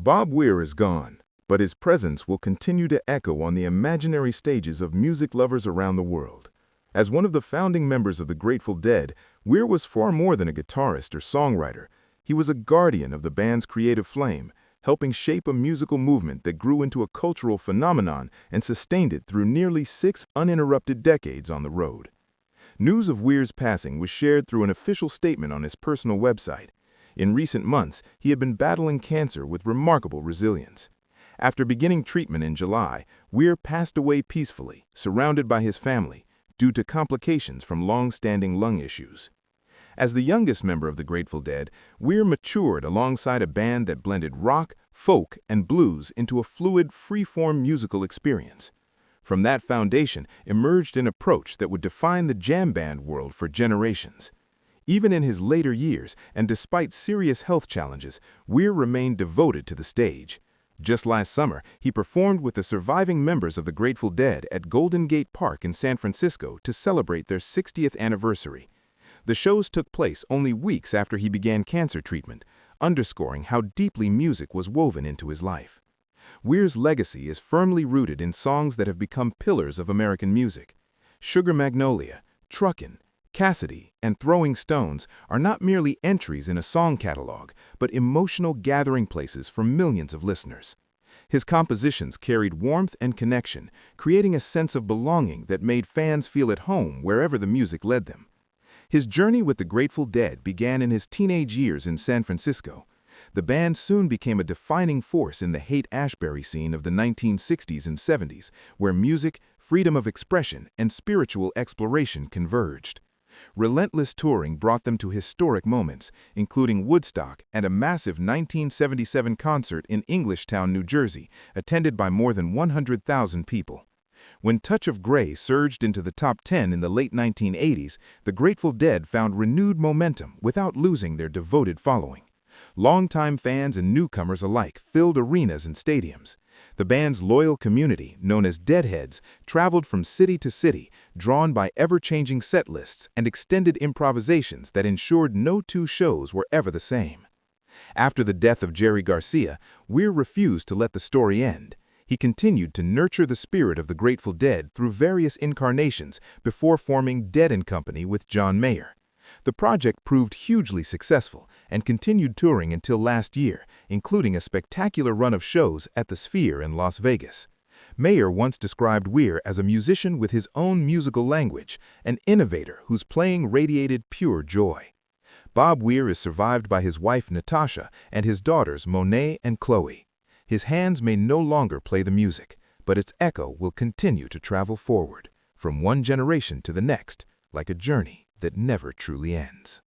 Bob Weir is gone, but his presence will continue to echo on the imaginary stages of music lovers around the world. As one of the founding members of the Grateful Dead, Weir was far more than a guitarist or songwriter. He was a guardian of the band's creative flame, helping shape a musical movement that grew into a cultural phenomenon and sustained it through nearly 6 uninterrupted decades on the road. News of Weir's passing was shared through an official statement on his personal website. In recent months, he had been battling cancer with remarkable resilience. After beginning treatment in July, Weir passed away peacefully, surrounded by his family, due to complications from long-standing lung issues. As the youngest member of the Grateful Dead, Weir matured alongside a band that blended rock, folk, and blues into a fluid, free-form musical experience. From that foundation emerged an approach that would define the jam band world for generations. Even in his later years, and despite serious health challenges, Weir remained devoted to the stage. Just last summer, he performed with the surviving members of the Grateful Dead at Golden Gate Park in San Francisco to celebrate their 60th anniversary. The shows took place only weeks after he began cancer treatment, underscoring how deeply music was woven into his life. Weir's legacy is firmly rooted in songs that have become pillars of American music. Sugar Magnolia, Truckin', Cassidy, and Throwing Stones are not merely entries in a song catalog, but emotional gathering places for millions of listeners. His compositions carried warmth and connection, creating a sense of belonging that made fans feel at home wherever the music led them. His journey with the Grateful Dead began in his teenage years in San Francisco. The band soon became a defining force in the Haight-Ashbury scene of the 1960s and 70s, where music, freedom of expression, and spiritual exploration converged. Relentless touring brought them to historic moments, including Woodstock and a massive 1977 concert in Englishtown, New Jersey, attended by more than 100,000 people. When Touch of Grey surged into the top 10 in the late 1980s, the Grateful Dead found renewed momentum without losing their devoted following. Longtime fans and newcomers alike filled arenas and stadiums. The band's loyal community, known as Deadheads, traveled from city to city, drawn by ever-changing set lists and extended improvisations that ensured no two shows were ever the same. After the death of Jerry Garcia, Weir refused to let the story end. He continued to nurture the spirit of the Grateful Dead through various incarnations before forming Dead & Company with John Mayer. The project proved hugely successful and continued touring until last year, including a spectacular run of shows at the Sphere in Las Vegas. Mayer once described Weir as a musician with his own musical language, an innovator whose playing radiated pure joy. Bob Weir is survived by his wife Natasha and his daughters Monet and Chloe. His hands may no longer play the music, but its echo will continue to travel forward, from one generation to the next, like a journey that never truly ends.